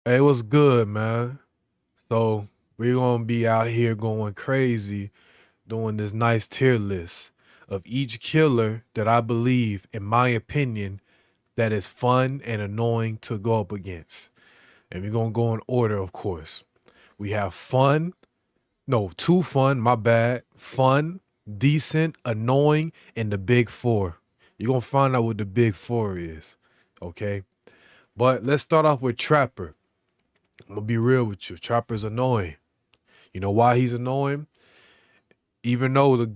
Hey, what's good, man? So we're gonna be out here going crazy doing this nice tier list of each killer that I believe, in my opinion, that is fun and annoying to go up against. And we're gonna go in order, of course. We have fun, no, too fun, my bad. Fun, decent, annoying, and the big four. You're gonna find out what the big four is. Okay. But let's start off with Trapper. I'm gonna be real with you. Trapper's annoying. You know why he's annoying? Even though the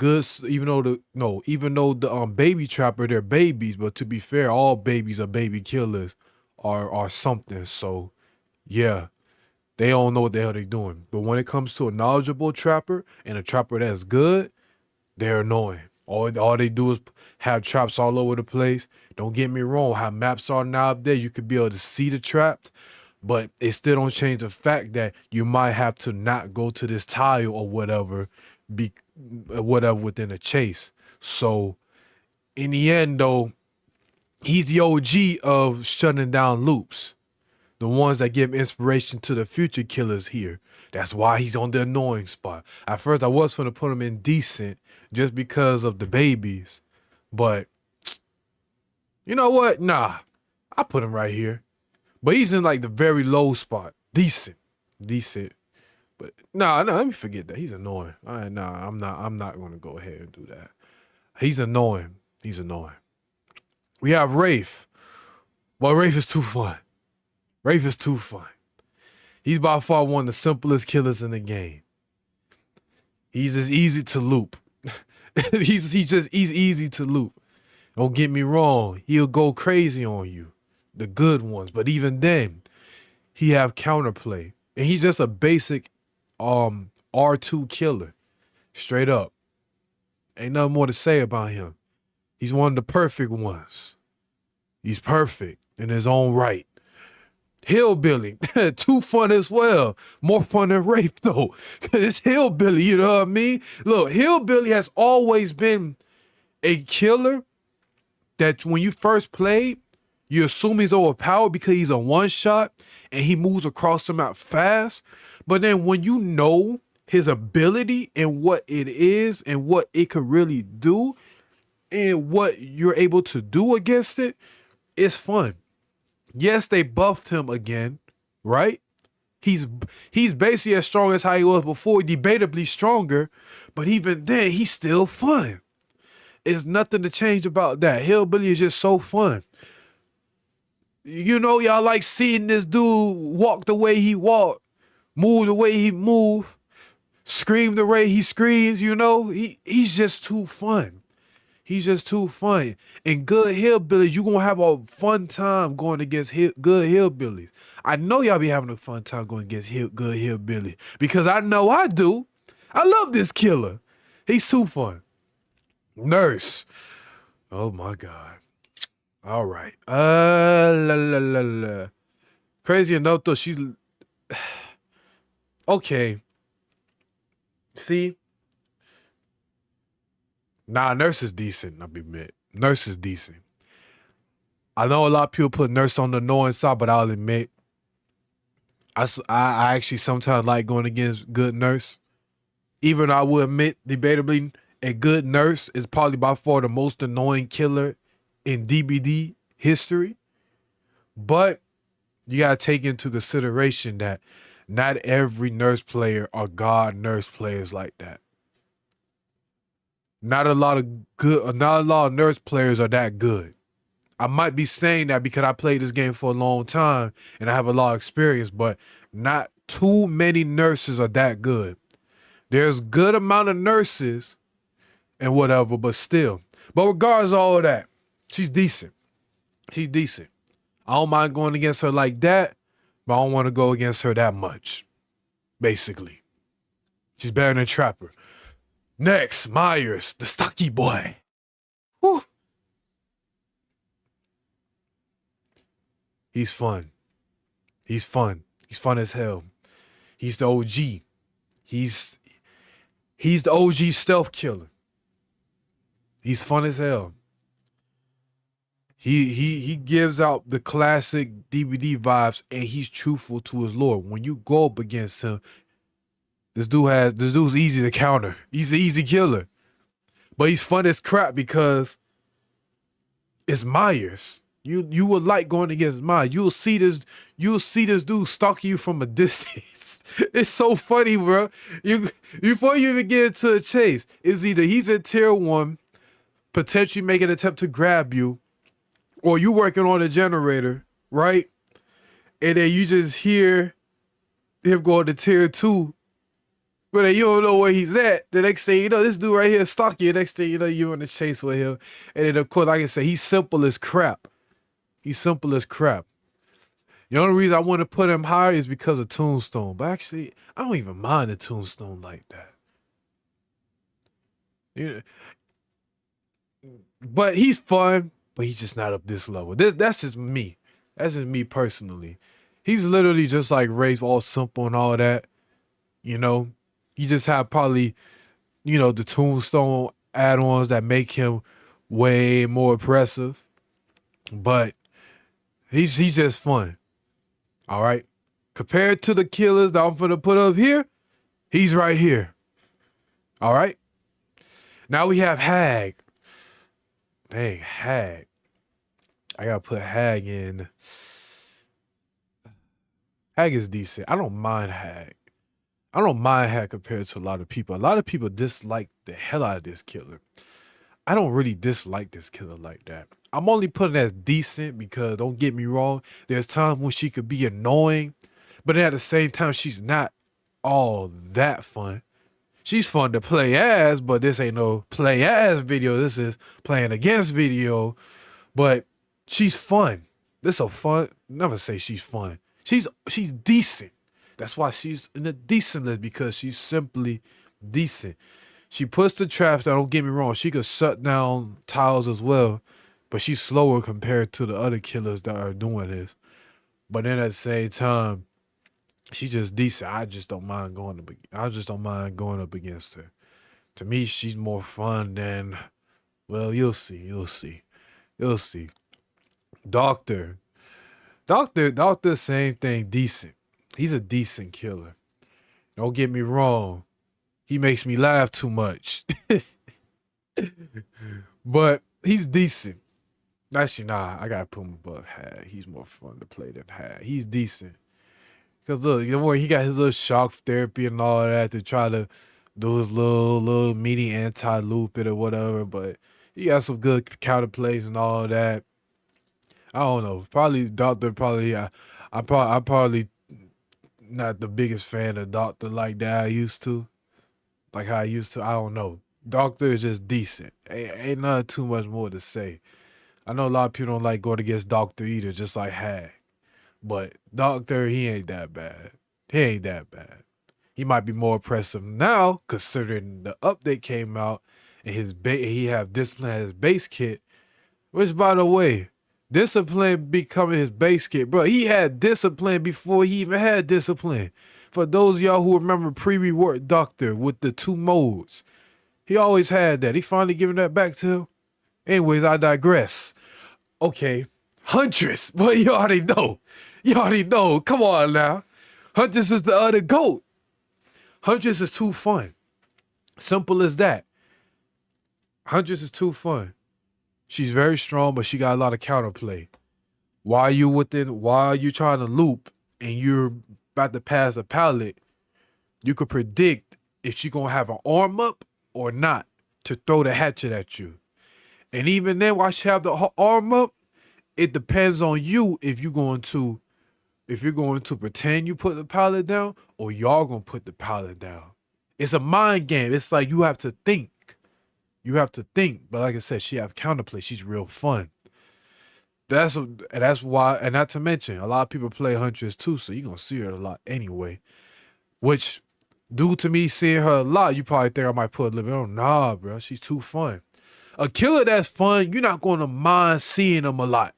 baby trapper, they're babies, but to be fair, all babies are baby killers are something. So yeah, they don't know what the hell they're doing. But when it comes to a knowledgeable trapper and a trapper that's good, they're annoying. All they do is have traps all over the place. Don't get me wrong, how maps are nowadays, you could be able to see the traps, but it still don't change the fact that you might have to not go to this tile or whatever, be whatever within a chase. So in the end, though, he's the OG of shutting down loops, the ones that give inspiration to the future killers here. That's why he's on the annoying spot. At first, I was gonna put him in decent just because of the babies, but you know what? Nah, I put him right here. But he's in like the very low spot. Decent, decent. But nah, let me forget that. He's annoying. Nah, I'm not gonna go ahead and do that. He's annoying. He's annoying. We have Rafe. Well, Rafe is too fun. Rafe is too fun. He's by far one of the simplest killers in the game. He's just easy to loop. He's easy to loop. Don't get me wrong. He'll go crazy on you, the good ones. But even then, he have counterplay, and he's just a basic R2 killer, straight up. Ain't nothing more to say about him. He's one of the perfect ones. He's perfect in his own right. Hillbilly, too fun as well. More fun than Rafe though. It's Hillbilly, you know what I mean? Look, Hillbilly has always been a killer that when you first play, you assume he's overpowered because he's a one shot and he moves across the map fast. But then when you know his ability and what it is and what it could really do and what you're able to do against it, it's fun. Yes, they buffed him again, right? He's he's basically as strong as how he was before, debatably stronger, but even then, he's still fun. It's nothing to change about that. Hillbilly is just so fun. You know, y'all like seeing this dude walk the way he walk, move the way he move, scream the way he screams, you know? He's just too fun. He's just too fun. And good hillbillies, you gonna have a fun time going against good hillbillies. I know y'all be having a fun time going against good hillbilly because I know I do. I love this killer. He's too fun. Nurse. Oh my god. All right. La la la la. Crazy enough though, she's okay. See, nah, Nurse is decent. I'll be admit, Nurse is decent. I know a lot of people put Nurse on the annoying side, but I'll admit, I actually sometimes like going against good Nurse. Even I will admit, debatably, a good Nurse is probably by far the most annoying killer in DBD history. But you gotta take into consideration that not every Nurse player are god Nurse players like that. Not a lot of Nurse players are that good. I might be saying that because I played this game for a long time and I have a lot of experience, but not too many nurses are that good. There's good amount of nurses and whatever, but still. But regardless of all of that, she's decent. She's decent. I don't mind going against her like that, but I don't want to go against her that much. Basically. She's better than Trapper. Next, Myers, the stocky boy. Whew. He's fun. He's fun. He's fun as hell. He's the OG. He's he's the OG stealth killer. He's fun as hell. He gives out the classic DVD vibes, and he's truthful to his lore. When you go up against him, this dude's easy to counter. He's an easy killer, but he's fun as crap because it's Myers. You would like going against Myers. You'll see this dude stalking you from a distance. It's so funny, bro. You before you even get into a chase, it's either he's in tier one, potentially make an attempt to grab you, or you working on a generator, right? And then you just hear him going to tier two, but then you don't know where he's at. The next thing you know, this dude right here stalking you. Next thing you know, you're on the chase with him. And then of course, like I said, he's simple as crap. He's simple as crap. The only reason I want to put him higher is because of Tombstone. But actually, I don't even mind the Tombstone like that. Yeah. But he's fun, but he's just not up this level. That's just me. That's just me personally. He's literally just like Rafe, all simple and all that. You know, he just have probably, the Tombstone add-ons that make him way more impressive. But he's just fun. All right. Compared to the killers that I'm gonna put up here, he's right here. All right. Now we have Hag. Dang, Hag. I gotta put Hag in. Hag is decent. I don't mind Hag. I don't mind Hag compared to a lot of people. A lot of people dislike the hell out of this killer. I don't really dislike this killer like that. I'm only putting it as decent because don't get me wrong, there's times when she could be annoying, but then at the same time, she's not all that fun. She's fun to play as, but this ain't no play as video. This is playing against video. But she's fun. This a fun. Never say she's fun. She's decent. That's why she's in the decent list, because she's simply decent. She puts the traps down. Don't get me wrong. She could shut down tiles as well, but she's slower compared to the other killers that are doing this. But then at the same time, she's just decent. I just don't mind going up against her. To me, she's more fun than, well, you'll see. You'll see. Doctor. Doctor, same thing, decent. He's a decent killer. Don't get me wrong. He makes me laugh too much. But he's decent. Actually, nah, I gotta put him above Hag. He's more fun to play than Hag. He's decent. Because look, he got his little shock therapy and all that to try to do his little mini anti-loop it or whatever. But he got some good counter plays and all that. I don't know. Probably Doctor. I'm probably not the biggest fan of Doctor like that I used to. Like how I used to. I don't know. Doctor is just decent. Ain't nothing too much more to say. I know a lot of people don't like going against Doctor either, just like Hag. But Doctor, he ain't that bad. He might be more impressive now, considering the update came out and he have discipline as his base kit. Which, by the way, discipline becoming his base kit, bro. He had discipline before he even had discipline. For those of y'all who remember pre-reward Doctor with the 2 modes, he always had that. He finally giving that back to him. Anyways, I digress. Okay, Huntress. But you already know. Come on now. Huntress is the other GOAT. Huntress is too fun. Simple as that. Huntress is too fun. She's very strong, but she got a lot of counterplay. While you trying to loop and you're about to pass a pallet, you could predict if she gonna have an arm up or not to throw the hatchet at you. And even then, while she have the arm up, it depends on you if you're going to pretend you put the pallet down or y'all gonna put the pallet down. It's a mind game. It's like you have to think. But like I said, she have counterplay. She's real fun. That's why, and not to mention, a lot of people play Huntress too, so you're gonna see her a lot anyway. Which, due to me seeing her a lot, you probably think I might put a little bit on. Nah, bro, she's too fun. A killer that's fun, you're not gonna mind seeing them a lot.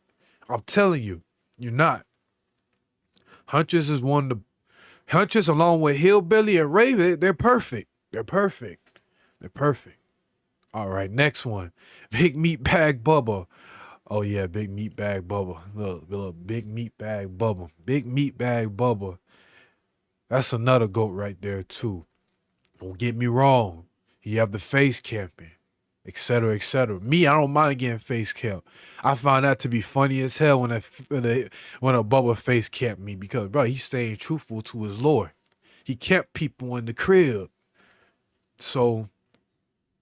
I'm telling you, you're not. Huntress is Huntress along with Hillbilly and Raven, they're perfect. All right, next one. Big Meat Bag Bubba. Oh yeah, big meat bag Bubba. Look, big meat bag Bubba. Big meat bag Bubba. That's another goat right there too. Don't get me wrong. You have the face camping, etc., etc. Me, I don't mind getting face camp. I find that to be funny as hell when a Bubba face camp me because bro, he's staying truthful to his lore. He kept people in the crib. So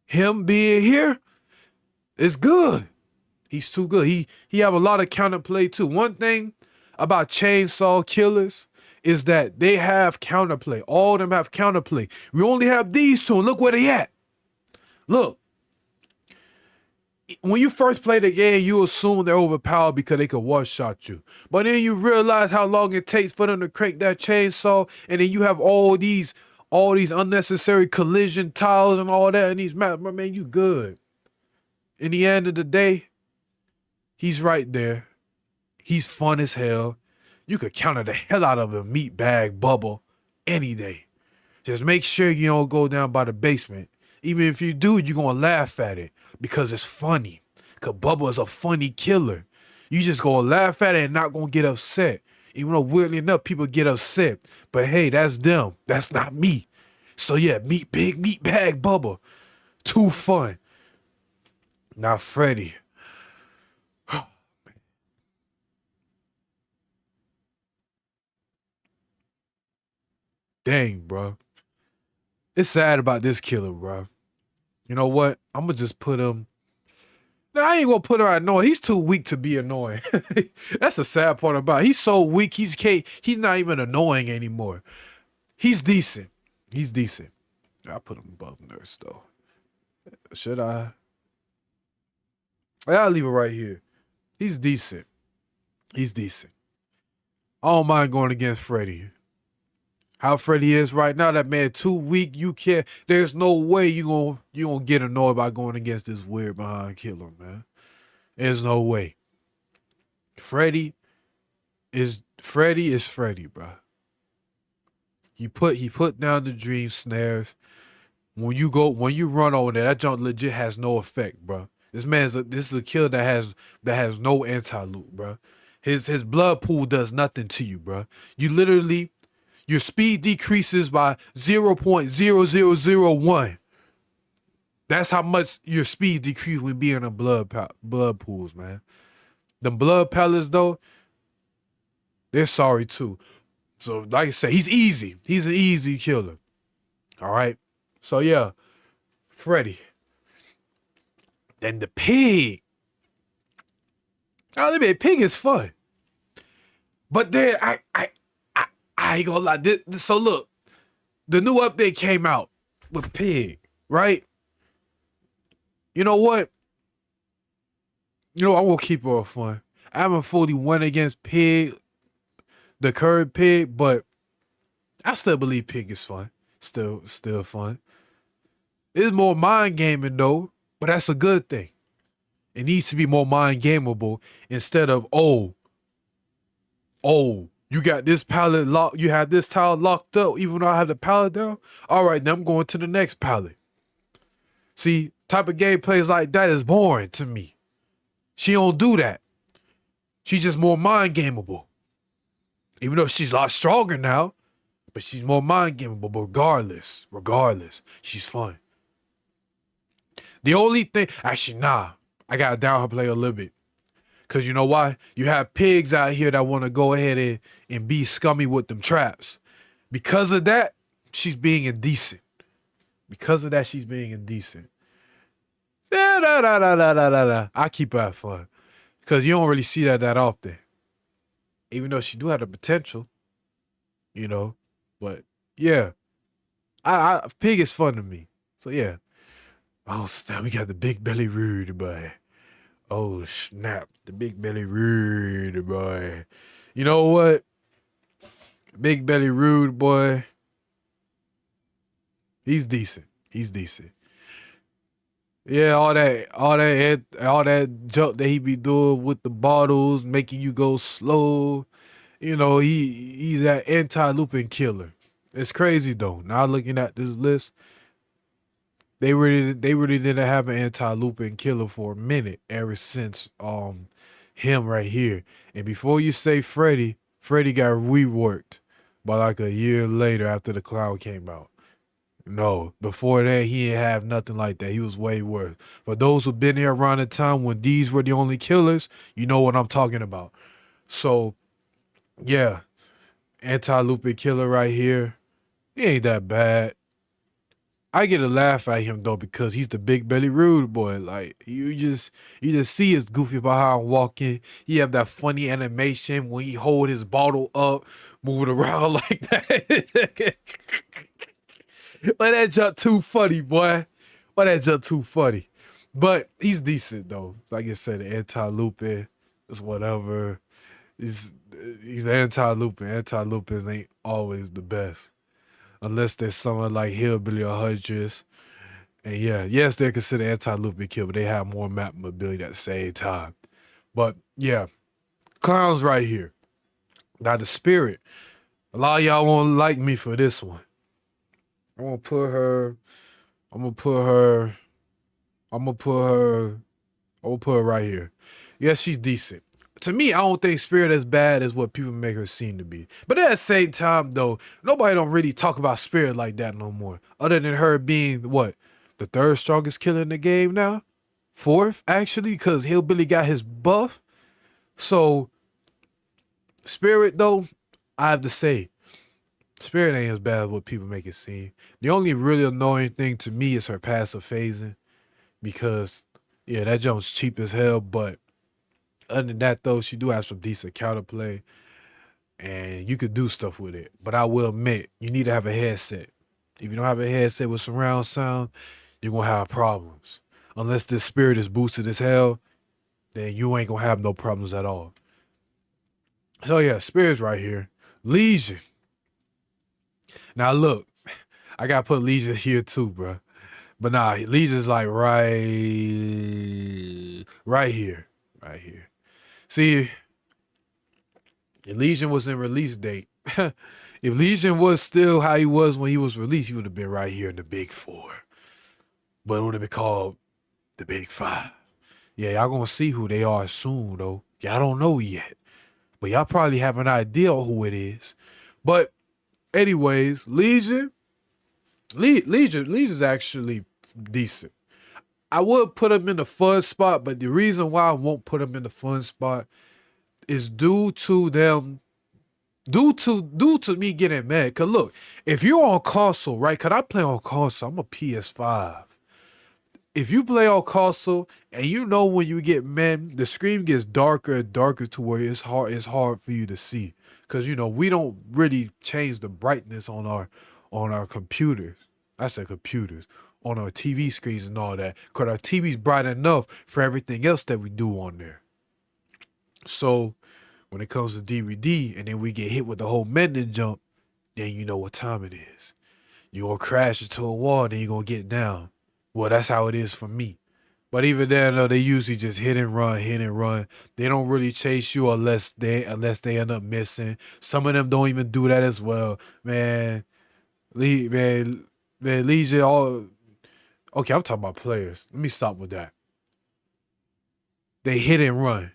him being here is good. He's too good. He have a lot of counterplay too. One thing about chainsaw killers is that they have counterplay. All of them have counterplay. We only have these two, and look where they at. Look, when you first play the game, you assume they're overpowered because they could one-shot you. But then you realize how long it takes for them to crank that chainsaw, and then you have all these unnecessary collision tiles and all that in these maps. But man, you good. In the end of the day, he's right there. He's fun as hell. You could counter the hell out of a meat bag bubble any day. Just make sure you don't go down by the basement. Even if you do, you're going to laugh at it because it's funny. Because Bubba is a funny killer. You just going to laugh at it and not going to get upset. Even though weirdly enough, people get upset. But hey, that's them. That's not me. So yeah, big meat bag Bubba. Too fun. Now Freddy. Dang, bro. It's sad about this killer, bro. You know what? I'm gonna just put him. No, I ain't gonna put him annoying. He's too weak to be annoying. That's the sad part about it. He's so weak. He's not even annoying anymore. He's decent. He's decent. I put him above Nurse though. Should I? I'll leave it right here. He's decent. He's decent. I don't mind going against Freddy. How Freddy is right now, that man too weak. You can't. There's no way you gonna get annoyed by going against this weird behind killer, man. There's no way. Freddy is Freddy, bro. He put down the dream snares. When you run over there, that jump legit has no effect, bro. This is a killer that has no anti loot, bro. His blood pool does nothing to you, bro. You literally your speed decreases by 0.0001. That's how much your speed decreases when being in blood pools, man. The blood pellets though, they're sorry too. So like I said, he's easy. He's an easy killer. All right. So yeah, Freddy. Then the pig. Oh, the pig is fun. But then I ain't gonna lie. So look, the new update came out with pig, right? You know what? I'm gonna keep it all fun. I haven't fully won against pig, the current pig, but I still believe pig is fun. Still fun. It's more mind gaming though, but that's a good thing. It needs to be more mind gameable instead of you got this pallet locked, you have this tile locked up, even though I have the pallet down. All right, now I'm going to the next pallet. See, type of gameplays like that is boring to me. She don't do that. She's just more mind gameable. Even though she's a lot stronger now, but she's more mind gameable. But regardless, she's fun. The only thing, actually, nah, I gotta down her play a little bit. Cause you know why? You have pigs out here that want to go ahead and be scummy with them traps. Because of that, she's being indecent. Because of that, she's being indecent. I keep her at fun. Cause you don't really see that often. Even though she do have the potential, you know. But yeah. Pig is fun to me. So yeah. Oh snap, we got the big belly rude boy. Oh snap, the big belly rude boy. You know what? Big belly rude boy. He's decent. He's decent. Yeah, all that junk that he be doing with the bottles, making you go slow. He's that anti-looping killer. It's crazy though. Now looking at this list, they really didn't have an anti-looping killer for a minute ever since him right here. And before you say Freddy, Freddy got reworked by like a year later after the cloud came out. No, before that he didn't have nothing like that. He was way worse. For those who've been here around the time when these were the only killers, you know what I'm talking about. So yeah, anti-looping killer right here. He ain't that bad. I get a laugh at him though because he's the big belly rude boy. Like you just see his goofy about how I'm walking. He have that funny animation when he hold his bottle up, moving around like that. But that jump too funny, boy. But that jump too funny. But he's decent though. Like I said, anti-looping is whatever. He's he's anti-looping. Anti-looping ain't always the best. Unless there's someone like Hillbilly or Hudges. And yeah, yes, they're considered anti-looping kill, but they have more map mobility at the same time. But yeah, clowns right here. Now the spirit. A lot of y'all won't like me for this one. I'm gonna put her. I'm gonna put her. I'm gonna put her. I'm gonna put her right here. Yeah, she's decent. To me, I don't think Spirit as bad as what people make her seem to be. But at the same time, though, nobody don't really talk about Spirit like that no more. Other than her being what, the third strongest killer in the game now, fourth actually, because Hillbilly got his buff. So Spirit though, I have to say, Spirit ain't as bad as what people make it seem. The only really annoying thing to me is her passive phasing because yeah, that jump's cheap as hell. But other than that though, she do have some decent counterplay and you could do stuff with it. But I will admit, you need to have a headset. If you don't have a headset with surround sound, you're gonna have problems. Unless this spirit is boosted as hell, then you ain't gonna have no problems at all. So yeah, spirit's right here. Legion. Now look, I gotta put Legion here too, bro. But nah, Legion's like right here. Right here. See, if Legion was in release date. If Legion was still how he was when he was released, he would have been right here in the big four. But it would have been called the big five. Yeah, y'all gonna see who they are soon though. Y'all don't know yet. But y'all probably have an idea of who it is. But anyways, Legion's actually decent. I would put him in the fun spot, but the reason why I won't put him in the fun spot is due to me getting mad. Cause look, if you're on console, right? Cause I play on console, I'm a PS5. If you play on console and you know when you get mad, the screen gets darker and darker to where it's hard for you to see. Cause you know, we don't really change the brightness on our computers. I said computers. On our TV screens and all that. Cause our TV's bright enough for everything else that we do on there. So when it comes to DVD and then we get hit with the whole mending jump, then you know what time it is. You're gonna crash into a wall, then you're gonna get down. Well, that's how it is for me. But even then, though, they usually just hit and run, hit and run. They don't really chase you unless they end up missing. Some of them don't even do that as well. Man, man, Legion all okay, I'm talking about players. Let me stop with that. They hit and run.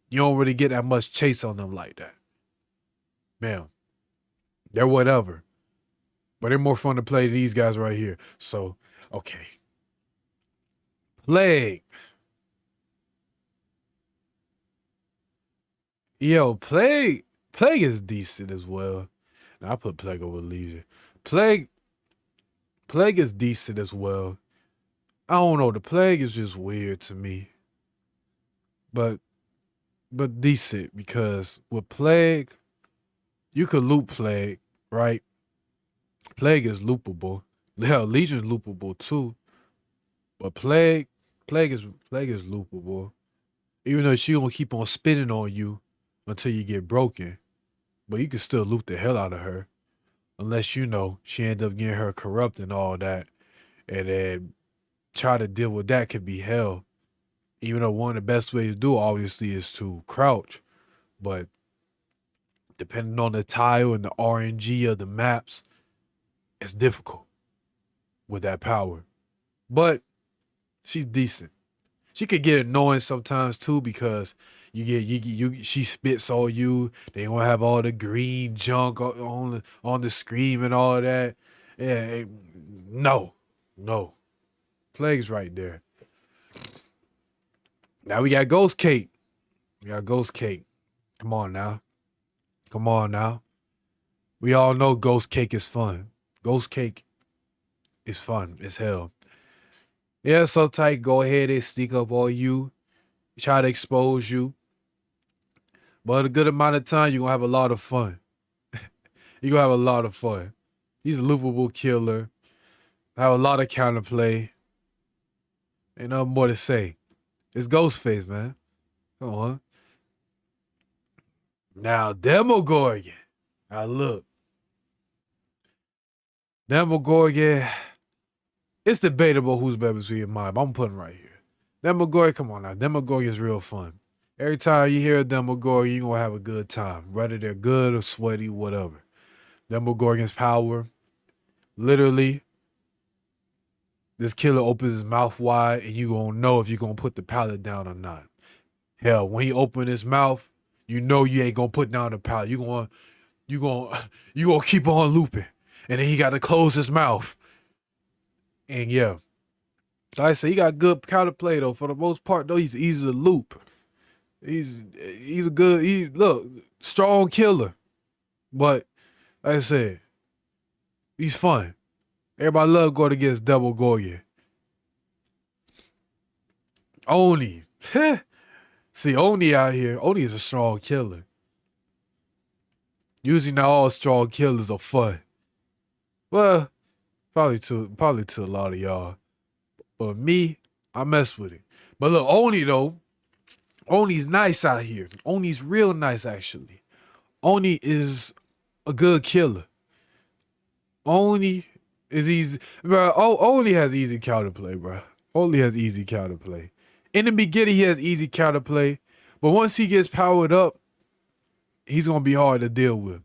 You don't really get that much chase on them like that. Man, they're whatever. But they're more fun to play than these guys right here. So, okay. Plague. Yo, Plague is decent as well. Now, I put Plague over Legion. Plague Plague is decent as well. I don't know, the Plague is just weird to me. But decent because with Plague, you could loop Plague, right? Plague is loopable. Hell, Legion's loopable too. But Plague is loopable. Even though she gonna keep on spinning on you until you get broken. But you can still loop the hell out of her. Unless you know she end up getting her corrupt and all that. And then try to deal with that could be hell. Even though one of the best ways to do it, obviously is to crouch. But depending on the tile and the RNG of the maps, it's difficult with that power. But she's decent. She could get annoying sometimes too because She spits on you. They gonna have all the green junk on the screen and all that. Yeah, no, no. Plague's right there. Now we got Ghost Cake. We got Ghost Cake. Come on now. Come on now. We all know Ghost Cake is fun. Ghost Cake is fun as hell. Yeah, so tight. Go ahead and sneak up on you. Try to expose you. But a good amount of time, you're going to have a lot of fun. You're going to have a lot of fun. He's a loopable killer. Have a lot of counterplay. Ain't nothing more to say. It's Ghostface, man. Come on. Now, Demogorgon. Now, look. Demogorgon. It's debatable who's better between mine, but I'm putting right here. Demogorgon, come on now. Demogorgon is real fun. Every time you hear a Demogorgon, you're going to have a good time. Whether they're good or sweaty, whatever. Demogorgon's power. Literally, this killer opens his mouth wide and you going to know if you're going to put the pallet down or not. Hell, when he open his mouth, you know you ain't going to put down the pallet. You going to keep on looping. And then he got to close his mouth. And yeah. Like I say, he got good counterplay though. For the most part though, he's easy to loop. He's a good strong killer. But like I said, he's fun. Everybody love going against Double Gorgon. Oni. See, Oni out here. Oni is a strong killer. Usually not all strong killers are fun. Well, probably to a lot of y'all. But me, I mess with it. But look, Oni though, Oni's nice out here. Oni's real nice actually. Oni is a good killer. Oni is easy, bro. Oni has easy counterplay, bro. Oni has easy counterplay. In the beginning, he has easy counterplay, but once he gets powered up, he's gonna be hard to deal with.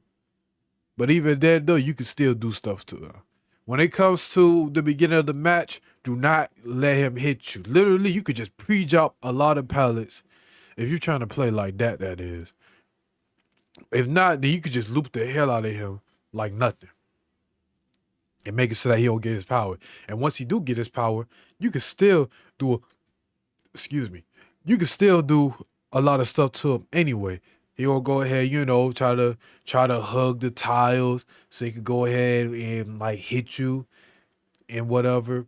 But even then, though, you can still do stuff to him. When it comes to the beginning of the match, do not let him hit you. Literally, you could just pre-drop a lot of pallets. If you're trying to play like that, that is. If not, then you could just loop the hell out of him like nothing. And make it so that he don't get his power. And once he do get his power, you can still do you can still do a lot of stuff to him anyway. He gonna go ahead, try to hug the tiles so he could go ahead and like hit you and whatever.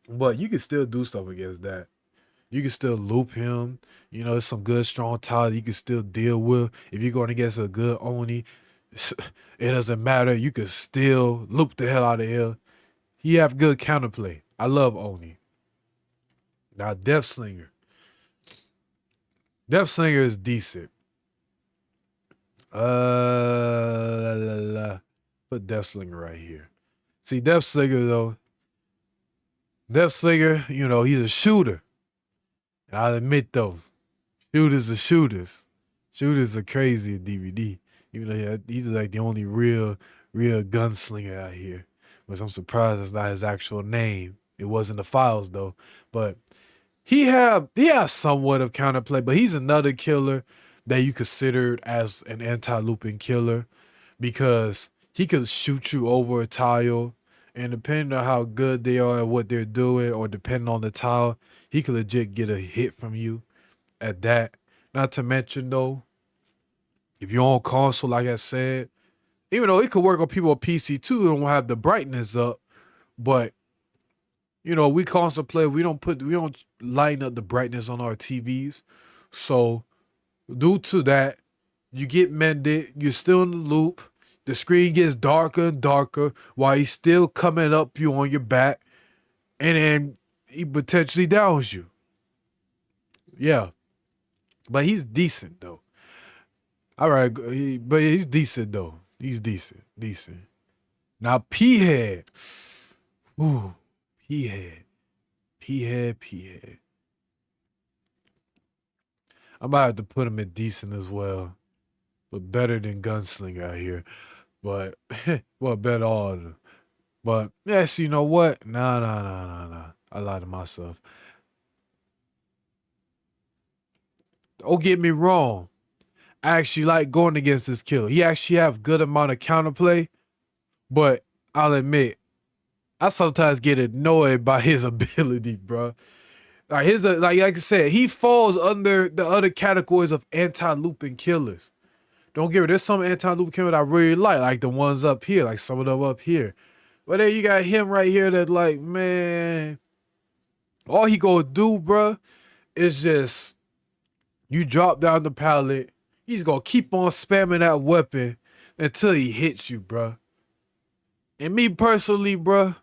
But you can still do stuff against that. You can still loop him. There's some good strong tiles you can still deal with. If you're going against a good Oni, it doesn't matter. You can still loop the hell out of him. He have good counterplay. I love Oni. Now Death Slinger. Death Slinger is decent. Put Death Slinger right here. See, Death Slinger though. Death Slinger, he's a shooter. And I'll admit though, shooters are shooters. Shooters are crazy in DVD. Even though he's like the only real gunslinger out here. Which I'm surprised that's not his actual name. It was in the files though. But he have somewhat of counterplay, but he's another killer that you considered as an anti-looping killer because he could shoot you over a tile, and depending on how good they are at what they're doing, or depending on the tile, he could legit get a hit from you at that. Not to mention though, if you're on console, like I said, even though it could work on people on PC too, who don't have the brightness up, but we console play, we don't lighten up the brightness on our TVs. So due to that, you get mended, you're still in the loop, the screen gets darker and darker while he's still coming up you on your back, and then he potentially downs you. Yeah. But he's decent though. All right, but he's decent though. He's decent. Now P-Head. Ooh, P-Head. P-Head. I might have to put him in decent as well. But better than Gunslinger out here. But, well, better all of them. But, yes, you know what? Nah. I lied to myself. Don't get me wrong. I actually like going against this killer. He actually have good amount of counterplay, but I'll admit, I sometimes get annoyed by his ability, bro. Like like I said, he falls under the other categories of anti-looping killers. Don't get me. There's some anti-looping killers I really like the ones up here, like some of them up here. But then you got him right here that like, man, all he gonna do, bro, is just you drop down the pallet. He's gonna keep on spamming that weapon until he hits you, bro. And me personally, bro,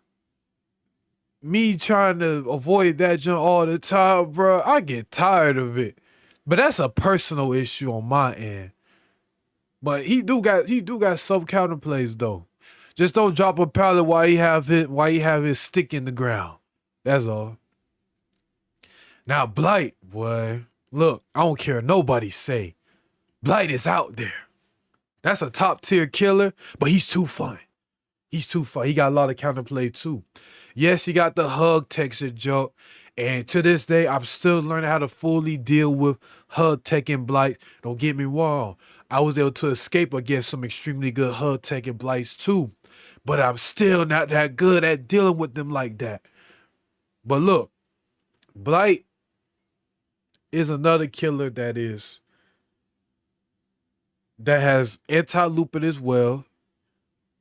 me trying to avoid that jump all the time, bro, I get tired of it. But that's a personal issue on my end. But he do got some counterplays though. Just don't drop a pallet while he have his stick in the ground. That's all. Now Blight, boy, look, I don't care what nobody say. Blight is out there. That's a top tier killer, but he's too fun. He's too fun. He got a lot of counterplay too. Yes, he got the hug texture joke. And to this day, I'm still learning how to fully deal with hug tech and blight. Don't get me wrong. I was able to escape against some extremely good hug tech and blights too. But I'm still not that good at dealing with them like that. But look, Blight is another killer that has anti-looping as well,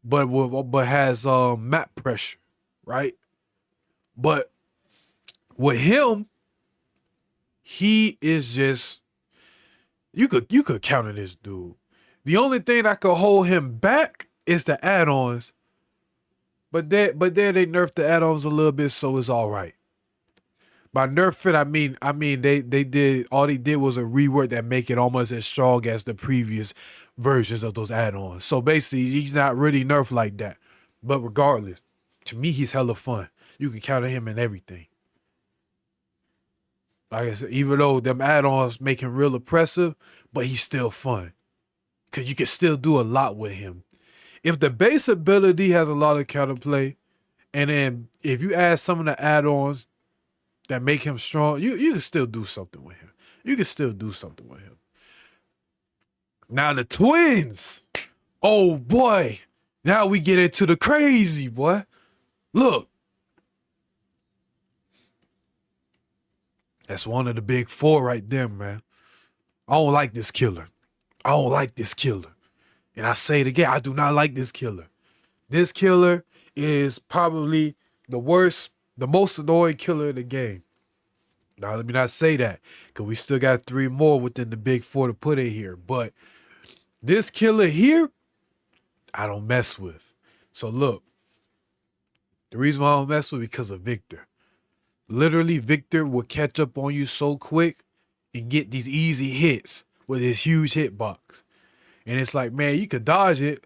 but has map pressure, right? But with him, he is just you could counter this dude. The only thing that could hold him back is the add-ons, but there they nerfed the add-ons a little bit, so it's all right. By nerf it, I mean they did was a rework that make it almost as strong as the previous versions of those add-ons. So basically, he's not really nerfed like that. But regardless, to me, he's hella fun. You can counter him in everything. Like I said, even though them add-ons make him real oppressive, but he's still fun. Cause you can still do a lot with him. If the base ability has a lot of counterplay, and then if you add some of the add-ons that make him strong, you can still do something with him. You can still do something with him. Now the twins. Oh boy. Now we get into the crazy, boy. Look, that's one of the big four right there, man. I don't like this killer. I don't like this killer. And I say it again, I do not like this killer. This killer is probably the worst, the most annoying killer in the game. Now, let me not say that, because we still got three more within the big four to put in here. But this killer here, I don't mess with. So look, the reason why I don't mess with because of Victor. Literally, Victor will catch up on you so quick and get these easy hits with his huge hitbox. And it's like, man, you could dodge it.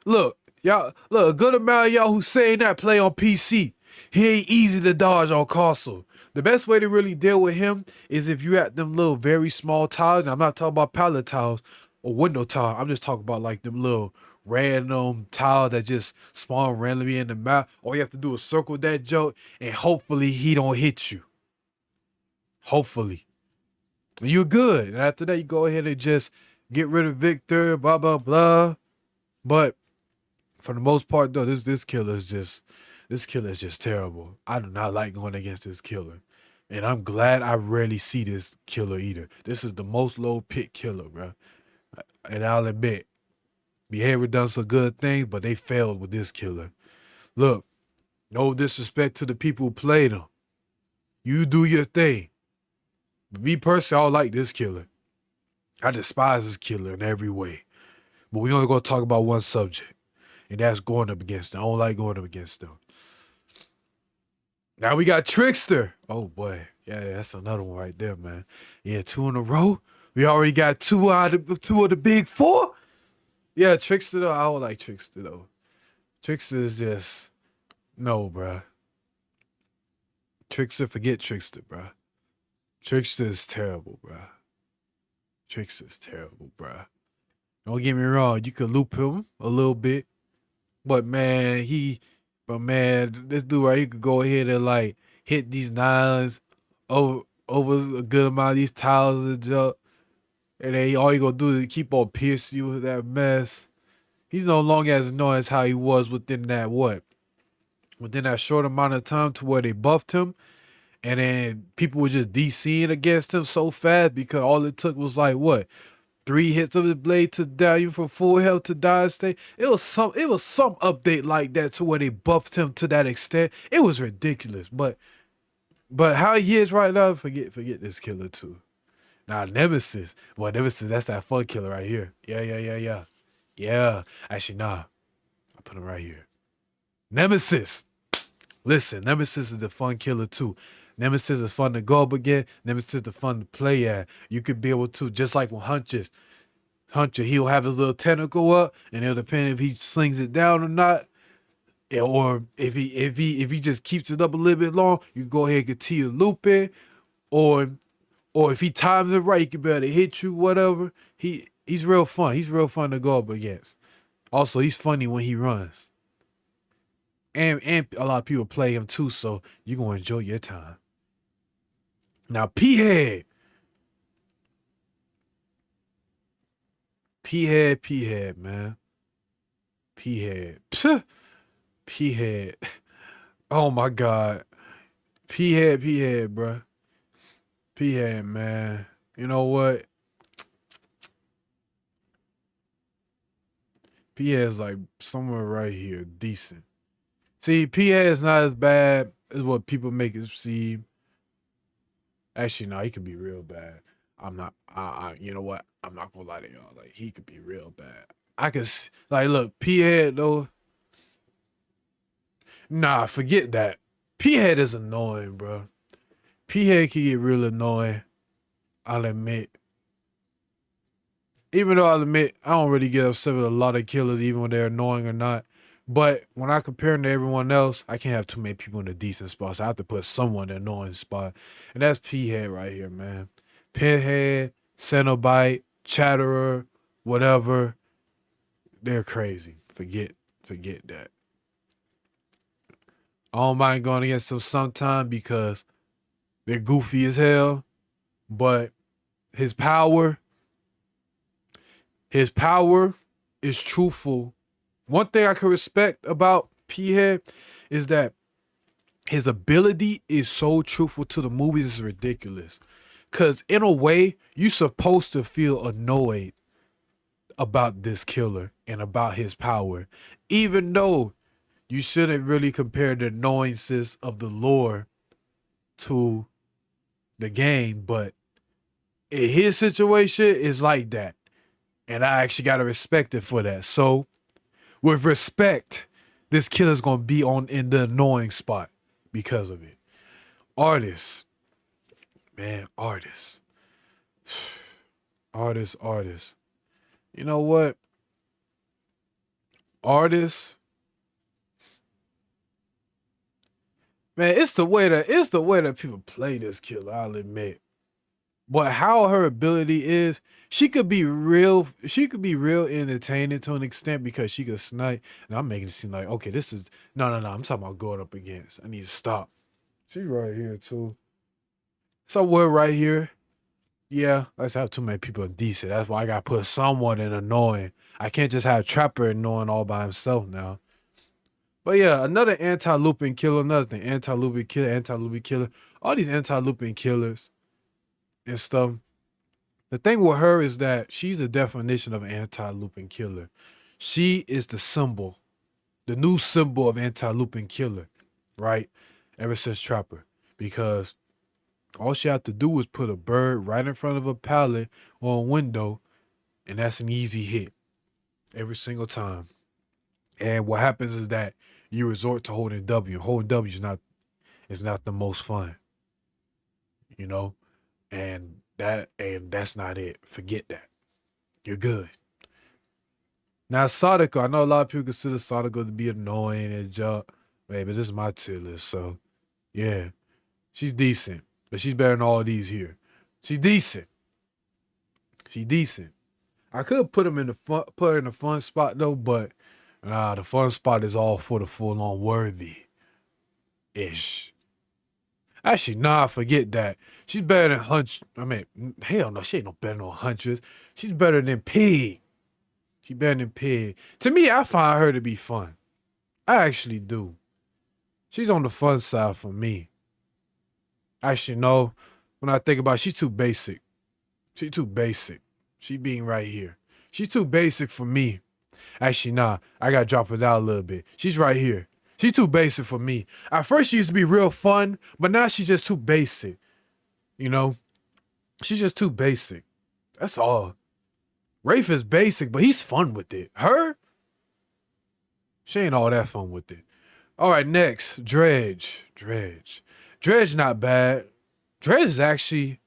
Look, y'all, look, a good amount of y'all who saying that play on PC. He ain't easy to dodge on console. The best way to really deal with him is if you at them little very small tiles. And I'm not talking about pallet tiles or window tiles. I'm just talking about like them little random tiles that just spawn randomly in the map. All you have to do is circle that joke and hopefully he don't hit you. Hopefully. And you're good. And after that, you go ahead and just get rid of Victor, blah, blah, blah. But for the most part, though, this killer is just terrible. I do not like going against this killer. And I'm glad I rarely see this killer either. This is the most low pick killer, bro. And I'll admit, Behavior done some good things, but they failed with this killer. Look, no disrespect to the people who played him. You do your thing. But me personally, I don't like this killer. I despise this killer in every way. But we only gonna talk about one subject. And that's going up against them. I don't like going up against them. Now we got Trickster. Oh boy. Yeah, that's another one right there, man. Yeah, two in a row. We already got two of the big four. Yeah, Trickster though. I don't like Trickster though. Trickster is just no, bruh. Trickster, forget Trickster, bruh. Trickster is terrible, bruh. Trickster is terrible, bruh. Don't get me wrong, you could loop him a little bit, but man, this dude right here could go ahead and like hit these nines over a good amount of these tiles and jump. And then all you gonna do is keep on piercing you with that mess. He's no longer as annoying as how he was within that what? Within that short amount of time to where they buffed him. And then people were just DCing against him so fast because all it took was like what? 3 hits of his blade to die you from full health to die state. It was some update like that to where they buffed him to that extent. It was ridiculous. But how he is right now, forget this killer too. Now Nemesis. Well, Nemesis, that's that fun killer right here. Yeah. Yeah. Actually, nah. I put him right here. Nemesis. Listen, Nemesis is the fun killer too. Nemesis is fun to go up again. Nemesis is fun to play at. You could be able to, just like when Hunter, he'll have his little tentacle up, and it'll depend if he slings it down or not. Or if he just keeps it up a little bit long, you go ahead and continue looping. Or or if he times it right, he can be able to hit you, whatever. He's real fun. He's real fun to go up against. Also, he's funny when he runs. And a lot of people play him too, so you're gonna enjoy your time. Now P head, man. P head. P head. Oh my god. P head, bruh. P head, man. You know what? P head is like somewhere right here, decent. See, P head is not as bad as what people make it seem. Actually, no, he could be real bad. I'm not. You know what? I'm not gonna lie to y'all. Like, he could be real bad. Like, look, P head though. Nah, forget that. P head is annoying, bro. P head can get real annoying. I'll admit. Even though I'll admit I don't really get upset with a lot of killers, even when they're annoying or not. But when I compare them to everyone else, I can't have too many people in a decent spot. So I have to put someone in an annoying spot. And that's P head right here, man. Pinhead, Cenobite, Chatterer, whatever. They're crazy. Forget that. I don't mind going against them sometime because they're goofy as hell. But his power, his power is truthful. One thing I can respect about P Head is that his ability is so truthful to the movies, it's ridiculous. Cause in a way, you're supposed to feel annoyed about this killer and about his power. Even though you shouldn't really compare the annoyances of the lore to the game, but in his situation is like that. And I actually gotta respect it for that. So with respect, this killer's gonna be on in the annoying spot because of it. Artists, man, artists. Artists. You know what? Artists, man, it's the way that people play this killer, I'll admit. But how her ability is, she could be real entertaining to an extent because she could snipe. And I'm making it seem like, okay, this is no. I'm talking about going up against. I need to stop. She's right here too. Somewhere right here. Yeah, let's have too many people in decent. That's why I gotta put someone in annoying. I can't just have Trapper annoying all by himself now. But yeah, another anti-looping killer, another thing. Anti-looping killer. All these anti-looping killers and stuff. The thing with her is that she's the definition of an anti-looping killer. She is the symbol, the new symbol of anti-looping killer, right? Ever since Trapper. Because all she had to do was put a bird right in front of a pallet or a window, and that's an easy hit every single time. And what happens is that you resort to holding W. Holding W is not the most fun, you know? And that's not it. Forget that. You're good. Now Sadako, I know a lot of people consider Sadako to be annoying and junk. Baby, this is my tier list, so yeah. She's decent. But she's better than all these here. She's decent. She's decent. I could put her in the fun spot though, but nah, the fun spot is all for the full on worthy ish. Actually, nah, forget that. She's better than Hunch. I mean, hell no, she ain't no better than Huntress. She's better than Pig. She better than Pig. To me, I find her to be fun. I actually do. She's on the fun side for me. Actually, no. When I think about it, she's too basic. She too basic. She being right here. She's too basic for me. Actually, nah. I gotta drop her down a little bit. She's right here. She's too basic for me. At first, she used to be real fun, but now she's just too basic. You know? She's just too basic. That's all. Rafe is basic, but he's fun with it. Her? She ain't all that fun with it. All right, next. Dredge. Dredge not bad. Dredge is actually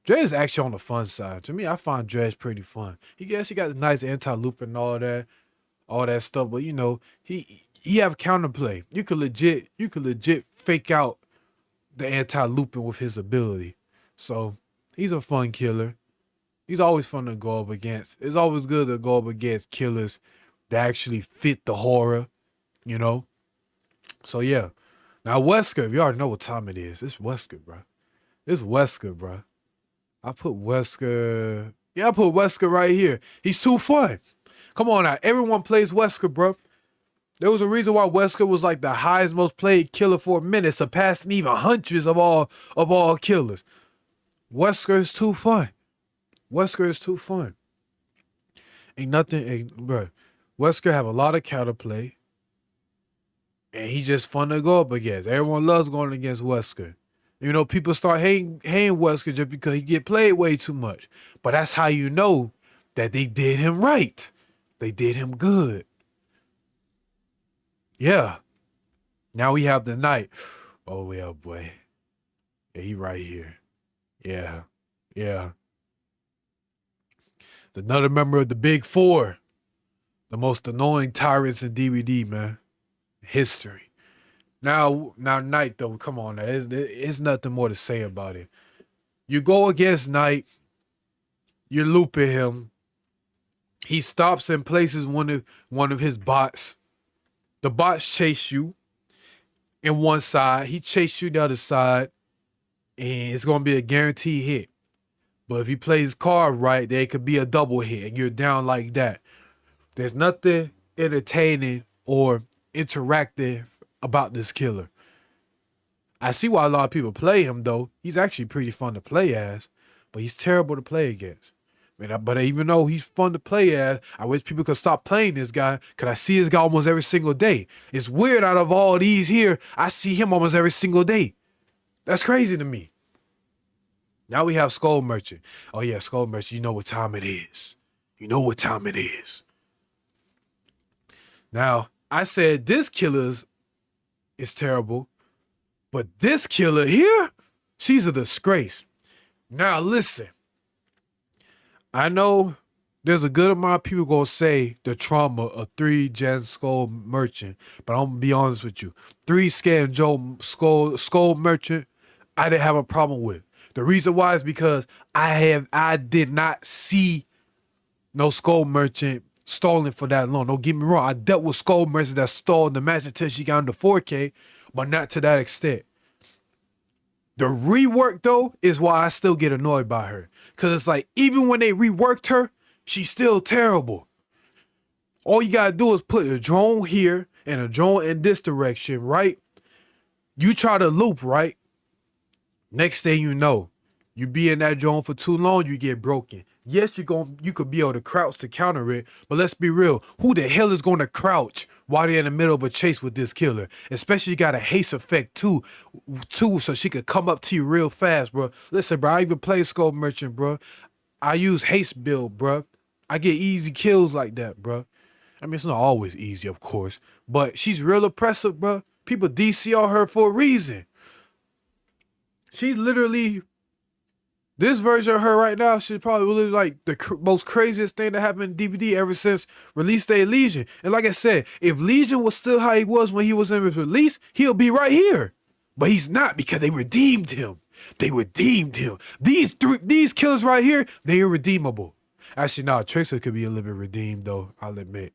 on the fun side. To me, I find Dredge pretty fun. He got the nice anti-loop and all that stuff, but you know, he have counterplay. You could legit fake out the anti-looping with his ability. So he's a fun killer. He's always fun to go up against. It's always good to go up against killers that actually fit the horror, you know? So yeah. Now Wesker, if you already know what time it is, it's Wesker, bro. It's Wesker, bro. I put Wesker. Yeah, I put Wesker right here. He's too fun. Come on now. Everyone plays Wesker, bro. There was a reason why Wesker was like the highest most played killer for a minute, surpassing even hundreds of all killers. Wesker is too fun. Wesker is too fun. Ain't nothing, bro. Wesker have a lot of counterplay, and he just fun to go up against. Everyone loves going against Wesker. You know, people start hating Wesker just because he get played way too much. But that's how you know that they did him right. They did him good. Yeah. Now we have the Knight. Oh, yeah, boy. Yeah, he right here. Yeah. Yeah. Another member of the Big Four. The most annoying tyrants in DVD, man. History. Now Knight, though, come on. There's nothing more to say about it. You go against Knight. You're looping him. He stops and places one of his bots. The bots chase you in one side. He chased you the other side. And it's going to be a guaranteed hit. But if he plays card right, there could be a double hit. And you're down like that. There's nothing entertaining or interactive about this killer. I see why a lot of people play him, though. He's actually pretty fun to play as. But he's terrible to play against. But even though he's fun to play as, I wish people could stop playing this guy because I see this guy almost every single day. It's weird, out of all these here, I see him almost every single day. That's crazy to me. Now we have Skull Merchant. Oh yeah, Skull Merchant, you know what time it is. You know what time it is. Now, I said this killer is terrible, but this killer here, she's a disgrace. Now listen. I know there's a good amount of people gonna say the trauma of 3-Gen Skull Merchant, but I'm gonna be honest with you. 3-Scan Joe Skull Merchant, I didn't have a problem with. The reason why is because I did not see no Skull Merchant stalling for that long. Don't get me wrong. I dealt with Skull Merchant that stalled the match until she got into 4K, but not to that extent. The rework, though, is why I still get annoyed by her. Because it's like, even when they reworked her, she's still terrible. All you got to do is put a drone here and a drone in this direction, right? You try to loop, right? Next thing you know, you be in that drone for too long, you get broken. Yes, you could be able to crouch to counter it, but let's be real. Who the hell is going to crouch while they're in the middle of a chase with this killer? Especially you got a haste effect too, so she could come up to you real fast, bro. Listen, bro, I even play Skull Merchant, bro. I use haste build, bro. I get easy kills like that, bro. I mean, it's not always easy, of course, but she's real oppressive, bro. People DC on her for a reason. She's literally, this version of her right now, she's probably really like the most craziest thing that happened in DVD ever since release day Legion. And like I said, if Legion was still how he was when he was in his release, he'll be right here. But he's not, because they redeemed him. They redeemed him. These killers right here, they are redeemable. Actually, no, Tracer could be a little bit redeemed though, I'll admit.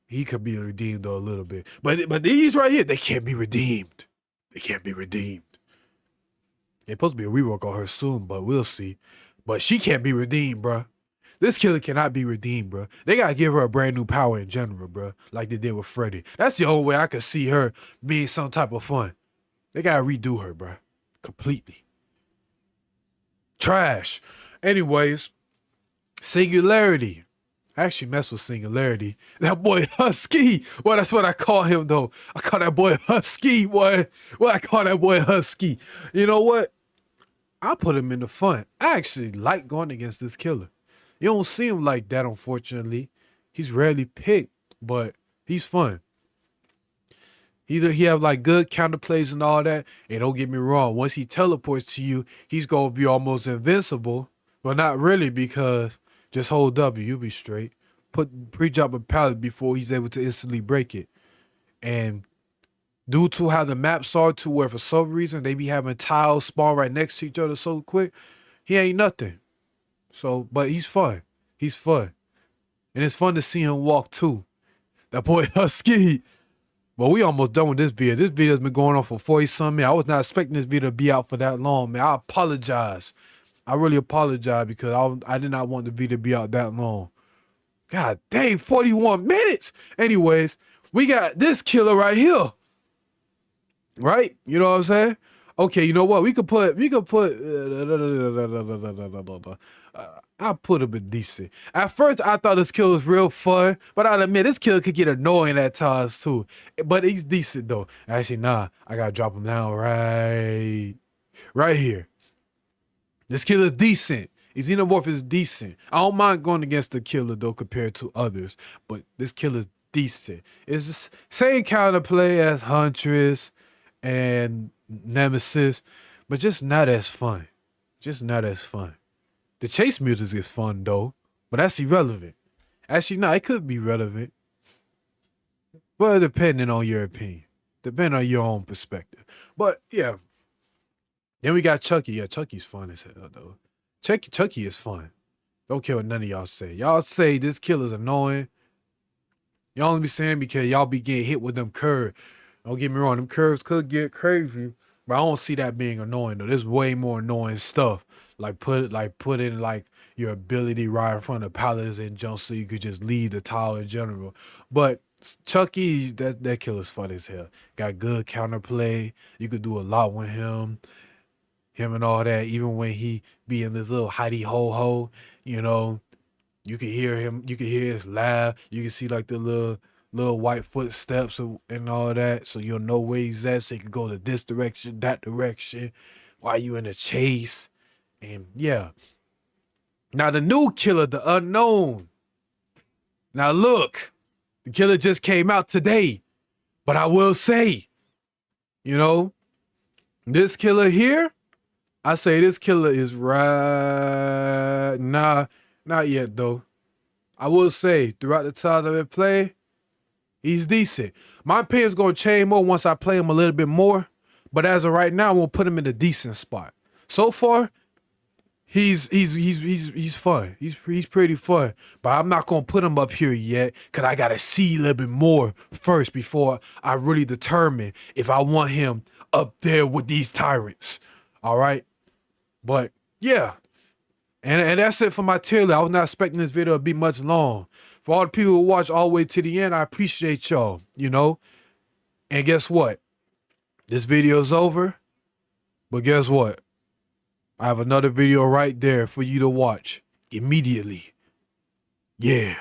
He could be redeemed though a little bit. But these right here, they can't be redeemed. They can't be redeemed. It's supposed to be a rework on her soon, but we'll see. But she can't be redeemed, bruh. This killer cannot be redeemed, bruh. They gotta give her a brand new power in general, bruh. Like they did with Freddy. That's the only way I could see her being some type of fun. They gotta redo her, bruh. Completely. Trash. Anyways, Singularity. I actually messed with Singularity. That boy Husky. Well, that's what I call him, though. I call that boy Husky, boy. Well, I call that boy Husky. You know what? I put him in the fun. I actually like going against this killer. You don't see him like that, unfortunately. He's rarely picked, but he's fun. He have like good counterplays and all that. And don't get me wrong, once he teleports to you, he's gonna be almost invincible. But not really, because just hold W, you'll be straight. Pre-drop a pallet before he's able to instantly break it. And due to how the maps are, to where for some reason they be having tiles spawn right next to each other so quick, he ain't nothing. So, but he's fun. He's fun. And it's fun to see him walk too. That boy Husky. But we almost done with this video. This video's been going on for 40-some minutes. I was not expecting this video to be out for that long, man. I apologize. I really apologize because I did not want the video to be out that long. God dang, 41 minutes. Anyways, we got this killer right here. Right? You know what I'm saying? Okay, you know what? We could put I'll put him in decent. At first, I thought this kill was real fun, but I'll admit, this kill could get annoying at times, too. But he's decent, though. Actually, nah. I gotta drop him down right here. This killer's decent. His xenomorph is decent. I don't mind going against the killer, though, compared to others. But this killer's decent. It's the same counterplay as Huntress and Nemesis, but just not as fun. Just not as fun. The chase music is fun, though, but that's irrelevant. Actually, no, it could be relevant. Well, depending on your opinion. Depending on your own perspective. But, yeah. Then we got Chucky. Yeah, Chucky's fun as hell, though. Chucky is fun. Don't care what none of y'all say. Y'all say this killer's annoying. Y'all only be saying because y'all be getting hit with them curves. Don't get me wrong, them curves could get crazy, but I don't see that being annoying, though. There's way more annoying stuff. Like put in like your ability right in front of pallets and jump so you could just leave the tower in general. But Chucky, that killer's fun as hell. Got good counterplay. You could do a lot with him and all that. Even when he be in this little hidey ho, you know, you can hear him. You can hear his laugh. You can see like the little white footsteps and all that, so you'll know where he's at. So you can go to this direction, that direction, while you in a chase. And yeah. Now the new killer, the unknown. Now look, the killer just came out today. But I will say, you know, this killer here, I say this killer is right. Nah, not yet though. I will say, throughout the time I've been playing, he's decent. My opinion's gonna change more once I play him a little bit more. But as of right now, I'm gonna put him in a decent spot. So far, he's fun. He's pretty fun. But I'm not gonna put him up here yet, cause I gotta see a little bit more first before I really determine if I want him up there with these tyrants. Alright? But yeah. And that's it for my tier list. I was not expecting this video to be much long. For all the people who watch all the way to the end, I appreciate y'all, you know? And guess what? This video's over. But guess what? I have another video right there for you to watch immediately. Yeah.